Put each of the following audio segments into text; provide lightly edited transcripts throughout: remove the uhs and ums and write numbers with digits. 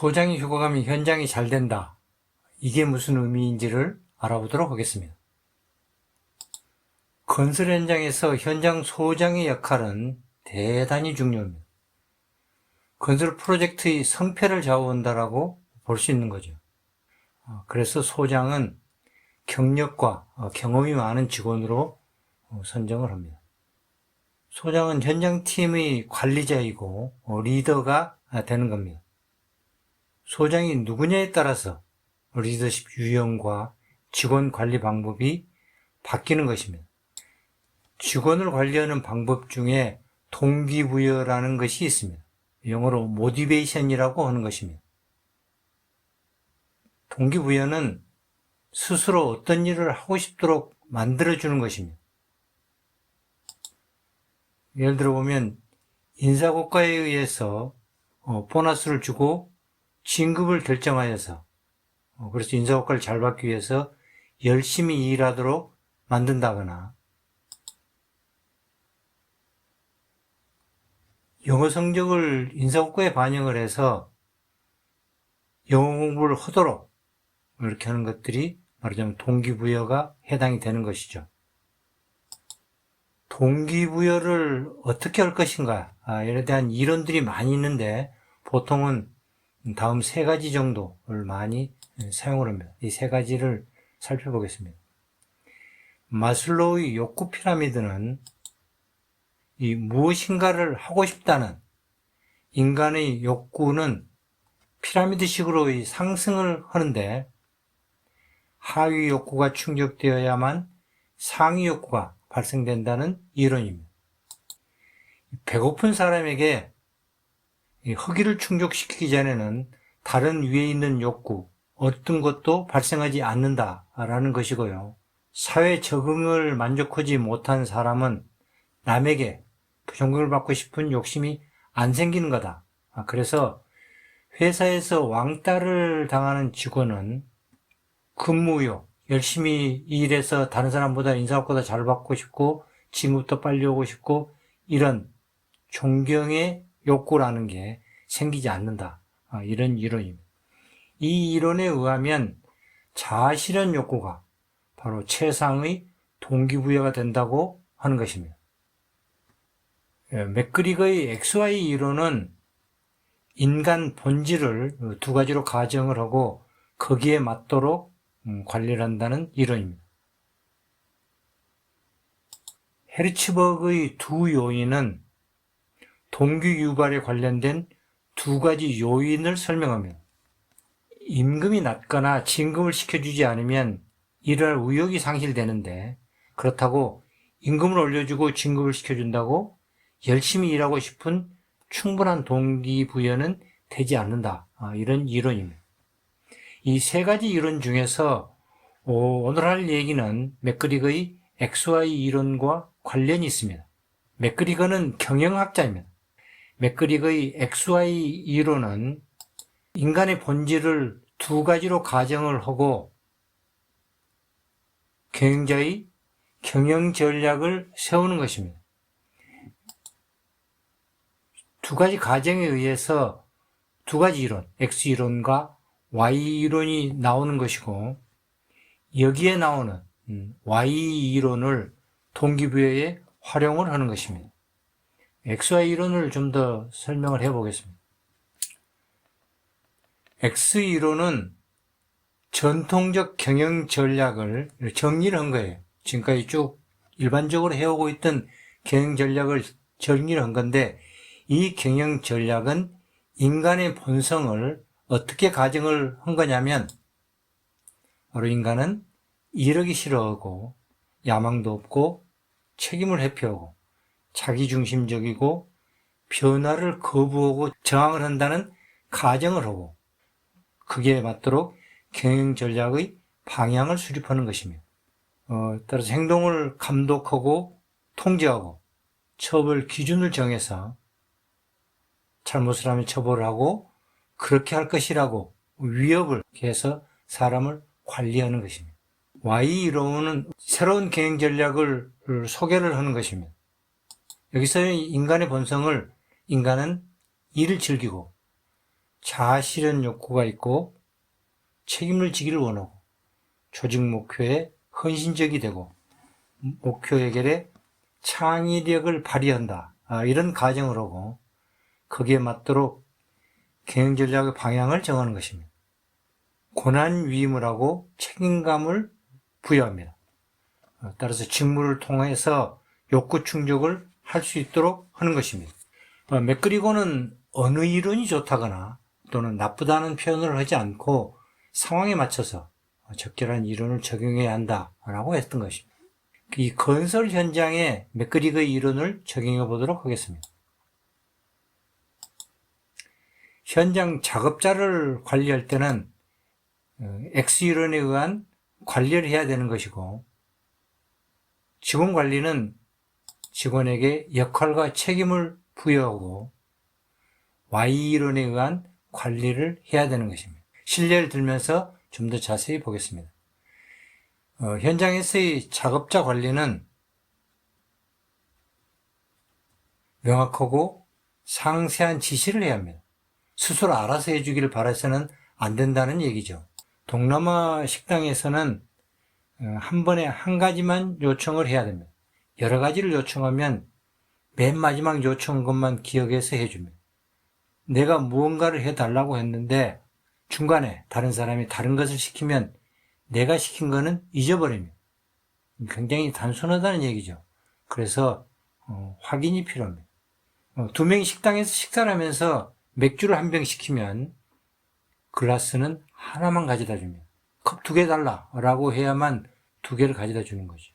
소장이 휴가 가면 현장이 잘 된다. 이게 무슨 의미인지를 알아보도록 하겠습니다. 건설 현장에서 현장 소장의 역할은 대단히 중요합니다. 건설 프로젝트의 성패를 좌우한다라고 볼 수 있는 거죠. 그래서 소장은 경력과 경험이 많은 직원으로 선정을 합니다. 소장은 현장팀의 관리자이고 리더가 되는 겁니다. 소장이 누구냐에 따라서 리더십 유형과 직원 관리 방법이 바뀌는 것입니다. 직원을 관리하는 방법 중에 동기부여라는 것이 있습니다. 영어로 모티베이션이라고 하는 것입니다. 동기부여는 스스로 어떤 일을 하고 싶도록 만들어주는 것입니다. 예를 들어 보면 인사고과에 의해서 보너스를 주고 진급을 결정하여서 그래서 인사고과를 잘 받기 위해서 열심히 일하도록 만든다거나, 영어 성적을 인사고과에 반영을 해서 영어 공부를 하도록 이렇게 하는 것들이 말하자면 동기부여가 해당이 되는 것이죠. 동기부여를 어떻게 할 것인가, 이에 대한 이론들이 많이 있는데 보통은 다음 세 가지 정도를 많이 사용을 합니다. 이 세 가지를 살펴보겠습니다. 마슬로우의 욕구 피라미드는 이 무엇인가를 하고 싶다는 인간의 욕구는 피라미드식으로 상승을 하는데 하위 욕구가 충족되어야만 상위 욕구가 발생된다는 이론입니다. 배고픈 사람에게 허기를 충족시키기 전에는 다른 위에 있는 욕구, 어떤 것도 발생하지 않는다라는 것이고요. 사회 적응을 만족하지 못한 사람은 남에게 존경을 받고 싶은 욕심이 안 생기는 거다. 그래서 회사에서 왕따를 당하는 직원은 근무욕, 열심히 일해서 다른 사람보다 인사보다 잘 받고 싶고 진급도 빨리 오고 싶고 이런 존경의 욕구라는 게 생기지 않는다. 이런 이론입니다. 이 이론에 의하면 자아실현 욕구가 바로 최상의 동기부여가 된다고 하는 것입니다. 맥그리거의 XY 이론은 인간 본질을 두 가지로 가정을 하고 거기에 맞도록 관리를 한다는 이론입니다. 헤르츠버그의 두 요인은 동기 유발에 관련된 두 가지 요인을 설명합니다. 임금이 낮거나 진급을 시켜주지 않으면 일할 의욕이 상실되는데, 그렇다고 임금을 올려주고 진급을 시켜준다고 열심히 일하고 싶은 충분한 동기부여는 되지 않는다. 이런 이론입니다. 이 세 가지 이론 중에서 오늘 할 얘기는 맥그리거의 XY 이론과 관련이 있습니다. 맥그리거는 경영학자입니다. 맥그리거의 XY 이론은 인간의 본질을 두 가지로 가정을 하고 경영자의 경영 전략을 세우는 것입니다. 두 가지 가정에 의해서 두 가지 이론, X이론과 Y이론이 나오는 것이고, 여기에 나오는 Y이론을 동기부여에 활용을 하는 것입니다. XY이론을 좀 더 설명을 해보겠습니다. X이론은 전통적 경영 전략을 정리를 한 거예요. 지금까지 쭉 일반적으로 해오고 있던 경영 전략을 정리를 한 건데, 이 경영 전략은 인간의 본성을 어떻게 가정을 한 거냐면, 바로 인간은 일하기 싫어하고 야망도 없고 책임을 회피하고 자기중심적이고 변화를 거부하고 저항을 한다는 가정을 하고, 그게 맞도록 경영 전략의 방향을 수립하는 것입니다. 따라서 행동을 감독하고 통제하고 처벌 기준을 정해서 잘못을 하면 처벌을 하고 그렇게 할 것이라고 위협을 해서 사람을 관리하는 것입니다. Y이론은 새로운 경영 전략을 소개를 하는 것입니다. 여기서 인간의 본성을, 인간은 일을 즐기고 자아실현 욕구가 있고 책임을 지기를 원하고 조직 목표에 헌신적이 되고 목표 해결에 창의력을 발휘한다. 이런 가정으로고 거기에 맞도록 경영 전략의 방향을 정하는 것입니다. 고난 위임을 하고 책임감을 부여합니다. 따라서 직무를 통해서 욕구 충족을 할 수 있도록 하는 것입니다. 맥그리거는 어느 이론이 좋다거나 또는 나쁘다는 표현을 하지 않고 상황에 맞춰서 적절한 이론을 적용해야 한다라고 했던 것입니다. 이 건설 현장에 맥그리거의 이론을 적용해 보도록 하겠습니다. 현장 작업자를 관리할 때는 X이론에 의한 관리를 해야 되는 것이고 직원 관리는 직원에게 역할과 책임을 부여하고 Y이론에 의한 관리를 해야 되는 것입니다. 실례를 들면서 좀 더 자세히 보겠습니다. 현장에서의 작업자 관리는 명확하고 상세한 지시를 해야 합니다. 스스로 알아서 해주기를 바라서는 안 된다는 얘기죠. 동남아 식당에서는 한 번에 한 가지만 요청을 해야 됩니다. 여러 가지를 요청하면 맨 마지막 요청한 것만 기억해서 해줍니다. 내가 무언가를 해달라고 했는데 중간에 다른 사람이 다른 것을 시키면 내가 시킨 거는 잊어버립니다. 굉장히 단순하다는 얘기죠. 그래서 확인이 필요합니다. 두 명이 식당에서 식사를 하면서 맥주를 한 병 시키면 글라스는 하나만 가져다 줍니다. 컵 2개 달라라고 해야만 2개를 가져다 주는 거죠.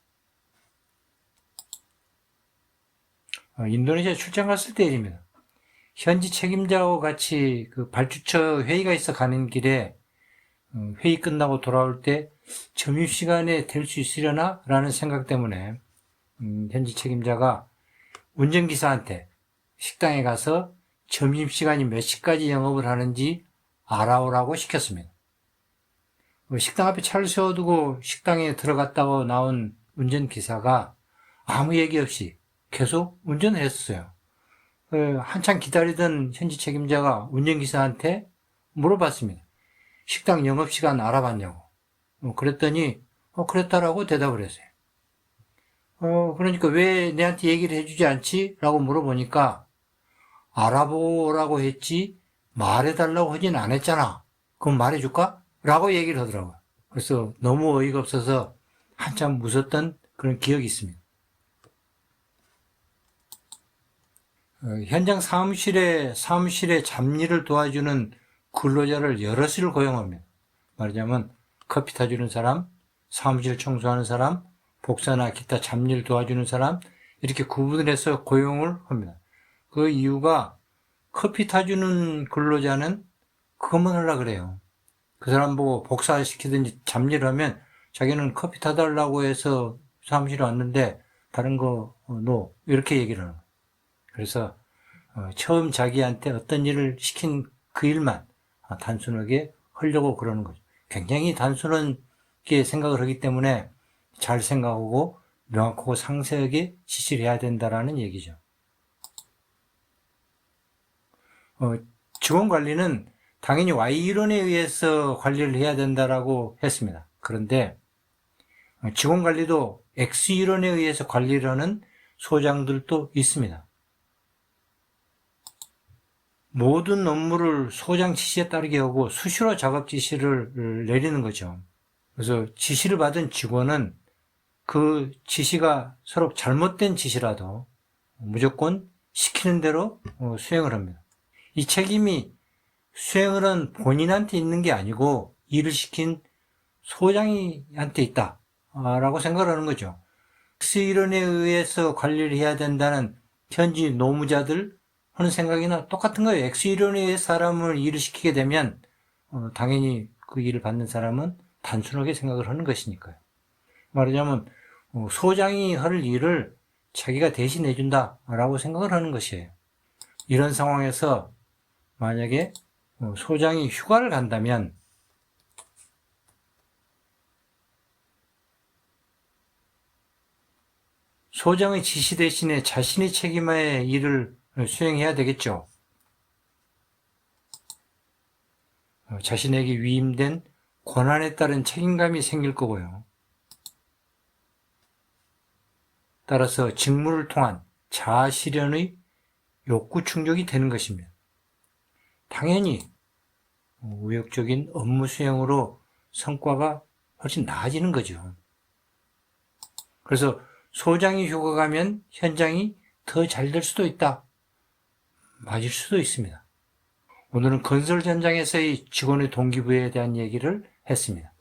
인도네시아 출장 갔을 때 일입니다. 현지 책임자와 같이 그 발주처 회의가 있어 가는 길에 회의 끝나고 돌아올 때 점심시간에 될 수 있으려나? 라는 생각 때문에 현지 책임자가 운전기사한테 식당에 가서 점심시간이 몇 시까지 영업을 하는지 알아오라고 시켰습니다. 식당 앞에 차를 세워두고 식당에 들어갔다고 나온 운전기사가 아무 얘기 없이 계속 운전을 했어요. 한참 기다리던 현지 책임자가 운전기사한테 물어봤습니다. 식당 영업시간 알아봤냐고. 그랬더니 그랬다라고 대답을 했어요. 그러니까 왜 내한테 얘기를 해주지 않지? 라고 물어보니까 알아보라고 했지 말해달라고 하진 않았잖아. 그럼 말해줄까? 라고 얘기를 하더라고요. 그래서 너무 어이가 없어서 한참 웃었던 그런 기억이 있습니다. 현장 사무실에 잡일을 도와주는 근로자를 여럿을 고용합니다. 말하자면 커피 타주는 사람, 사무실 청소하는 사람, 복사나 기타 잡일 도와주는 사람 이렇게 구분을 해서 고용을 합니다. 그 이유가 커피 타주는 근로자는 그것만 하려고 그래요. 그 사람 보고 복사시키든지 잡일을 하면 자기는 커피 타달라고 해서 사무실에 왔는데 다른 거 노 이렇게 얘기를 하는 거예요. 그래서 처음 자기한테 어떤 일을 시킨 그 일만 단순하게 하려고 그러는 거죠. 굉장히 단순하게 생각을 하기 때문에 잘 생각하고 명확하고 상세하게 지시를 해야 된다라는 얘기죠. 직원 관리는 당연히 Y이론에 의해서 관리를 해야 된다라고 했습니다. 그런데 직원 관리도 X이론에 의해서 관리를 하는 소장들도 있습니다. 모든 업무를 소장 지시에 따르게 하고 수시로 작업 지시를 내리는 거죠. 그래서 지시를 받은 직원은 그 지시가 서로 잘못된 지시라도 무조건 시키는 대로 수행을 합니다. 이 책임이 수행을 한 본인한테 있는 게 아니고 일을 시킨 소장한테 있다라고 생각을 하는 거죠. X이론에 의해서 관리를 해야 된다는 현지 노무자들 하는 생각이나 똑같은 거예요. X이론에 의해 사람을 일을 시키게 되면 당연히 그 일을 받는 사람은 단순하게 생각을 하는 것이니까요. 말하자면 소장이 할 일을 자기가 대신해 준다라고 생각을 하는 것이에요. 이런 상황에서 만약에 소장이 휴가를 간다면 소장의 지시 대신에 자신의 책임의 일을 수행해야 되겠죠. 자신에게 위임된 권한에 따른 책임감이 생길 거고요. 따라서 직무를 통한 자아 실현의 욕구 충족이 되는 것입니다. 당연히 우역적인 업무 수행으로 성과가 훨씬 나아지는 거죠. 그래서 소장이 휴가 가면 현장이 더 잘 될 수도 있다. 맞을 수도 있습니다. 오늘은 건설 현장에서의 직원의 동기부여에 대한 얘기를 했습니다.